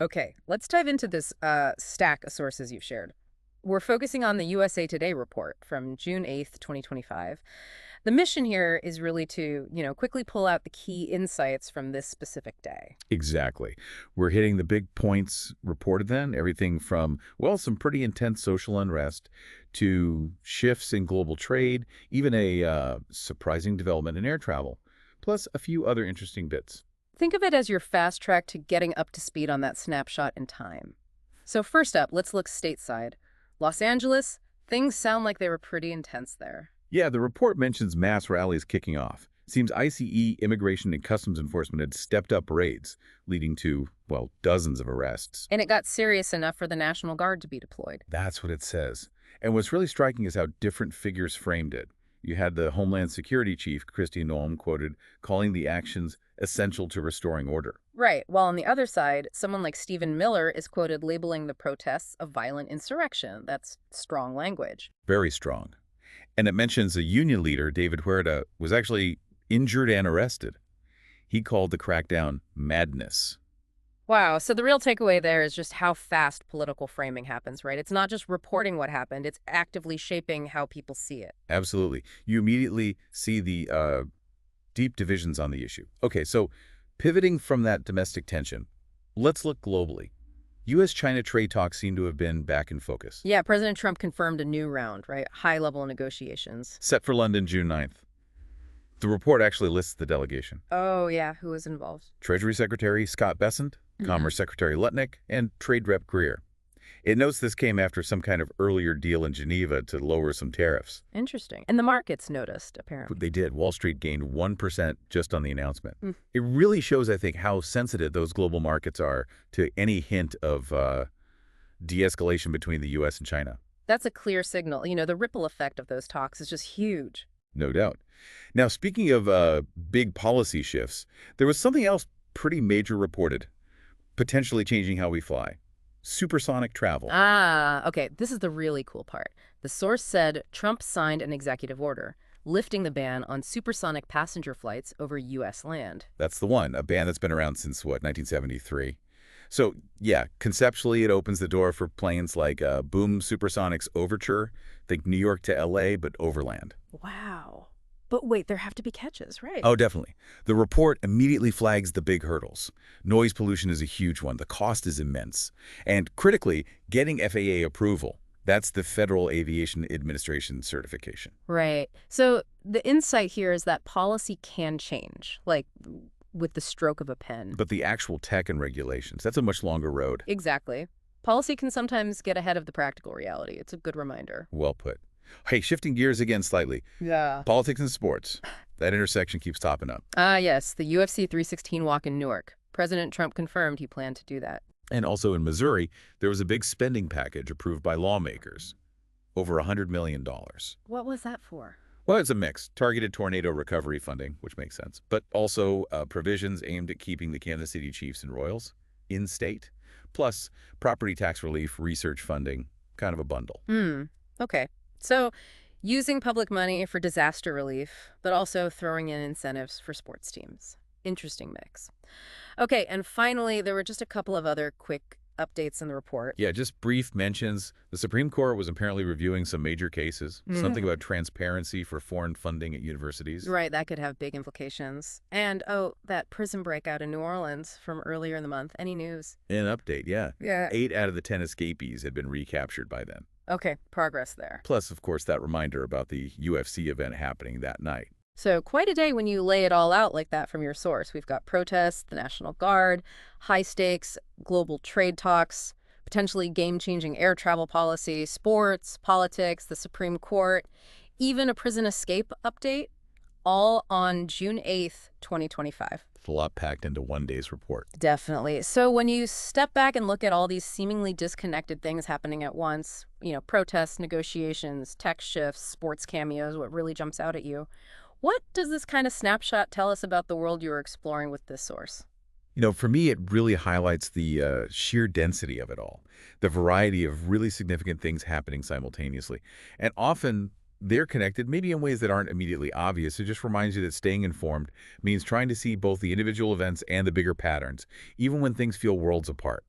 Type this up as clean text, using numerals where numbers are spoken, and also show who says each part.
Speaker 1: Okay, let's dive into this stack of sources you've shared. We're focusing on the USA Today report from June 8th, 2025. The mission here is really to, quickly pull out the key insights from this specific day.
Speaker 2: Exactly. We're hitting the big points reported then, everything from, well, some pretty intense social unrest to shifts in global trade, even a surprising development in air travel, plus a few other interesting bits.
Speaker 1: Think of it as your fast track to getting up to speed on that snapshot in time. So first up, let's look stateside. Los Angeles, things sound like they were pretty intense there.
Speaker 2: Yeah, the report mentions mass rallies kicking off. Seems ICE, Immigration and Customs Enforcement had stepped up raids, leading to, well, dozens of arrests.
Speaker 1: And it got serious enough for the National Guard to be deployed.
Speaker 2: That's what it says. And what's really striking is how different figures framed it. You had the Homeland Security Chief, Kristi Noem, quoted, calling the actions essential to restoring order.
Speaker 1: Right, while on the other side, someone like Stephen Miller is quoted labeling the protests a violent insurrection. That's strong language.
Speaker 2: Very strong. And it mentions a union leader, David Huerta, was actually injured and arrested. He called the crackdown madness.
Speaker 1: Wow, so the real takeaway there is just how fast political framing happens, right? It's not just reporting what happened, it's actively shaping how people see it.
Speaker 2: Absolutely. You immediately see the deep divisions on the issue. Okay, so pivoting from that domestic tension, let's look globally. U.S.-China trade talks seem to have been back in focus.
Speaker 1: Yeah, President Trump confirmed a new round, right? High-level negotiations.
Speaker 2: Set for London, June 9th. The report actually lists the delegation.
Speaker 1: Oh, yeah, who was involved?
Speaker 2: Treasury Secretary Scott Bessent, Commerce Secretary Lutnick, and Trade Rep Greer. It notes this came after some kind of earlier deal in Geneva to lower some tariffs.
Speaker 1: Interesting. And the markets noticed, apparently.
Speaker 2: They did. Wall Street gained 1% just on the announcement.
Speaker 1: Mm.
Speaker 2: It really shows, I think, how sensitive those global markets are to any hint of de-escalation between the U.S. and China.
Speaker 1: That's a clear signal. The ripple effect of those talks is just huge.
Speaker 2: No doubt. Now, speaking of big policy shifts, there was something else pretty major reported, potentially changing how we fly. Supersonic travel.
Speaker 1: Ah, okay. This is the really cool part. The source said Trump signed an executive order lifting the ban on supersonic passenger flights over U.S. land.
Speaker 2: That's the one, a ban that's been around since, what, 1973? So, yeah, conceptually, it opens the door for planes like Boom Supersonics Overture, think New York to L.A., but overland.
Speaker 1: Wow. But wait, there have to be catches, right?
Speaker 2: Oh, definitely. The report immediately flags the big hurdles. Noise pollution is a huge one. The cost is immense. And critically, getting FAA approval. That's the Federal Aviation Administration certification.
Speaker 1: Right. So the insight here is that policy can change, like with the stroke of a pen.
Speaker 2: But the actual tech and regulations, that's a much longer road.
Speaker 1: Exactly. Policy can sometimes get ahead of the practical reality. It's a good reminder.
Speaker 2: Well put. Hey, shifting gears again slightly.
Speaker 1: Yeah.
Speaker 2: Politics and sports. That intersection keeps topping up.
Speaker 1: Ah, yes, the UFC 316 walk in Newark. President Trump confirmed he planned to do that.
Speaker 2: And also in Missouri, there was a big spending package approved by lawmakers. Over $100 million.
Speaker 1: What was that for?
Speaker 2: Well, it's a mix. Targeted tornado recovery funding, which makes sense, but also provisions aimed at keeping the Kansas City Chiefs and Royals in-state, plus property tax relief, research funding, kind of a bundle.
Speaker 1: Okay. So using public money for disaster relief, but also throwing in incentives for sports teams. Interesting mix. Okay, and finally, there were just a couple of other quick updates in the report.
Speaker 2: Yeah, just brief mentions. The Supreme Court was apparently reviewing some major cases, something about transparency for foreign funding at universities.
Speaker 1: Right, that could have big implications. And, oh, that prison breakout in New Orleans from earlier in the month. Any news?
Speaker 2: An update, yeah.
Speaker 1: Yeah.
Speaker 2: 8 out of the 10 escapees had been recaptured by then.
Speaker 1: Okay, progress there.
Speaker 2: Plus, of course, that reminder about the UFC event happening that night.
Speaker 1: So quite a day when you lay it all out like that from your source. We've got protests, the National Guard, high stakes, global trade talks, potentially game-changing air travel policy, sports, politics, the Supreme Court, even a prison escape update, all on June 8th, 2025.
Speaker 2: It's a lot packed into one day's report.
Speaker 1: Definitely. So when you step back and look at all these seemingly disconnected things happening at once, protests, negotiations, tech shifts, sports cameos, what really jumps out at you? What does this kind of snapshot tell us about the world you're exploring with this source?
Speaker 2: For me, it really highlights the sheer density of it all, the variety of really significant things happening simultaneously. And often they're connected, maybe in ways that aren't immediately obvious. It just reminds you that staying informed means trying to see both the individual events and the bigger patterns, even when things feel worlds apart.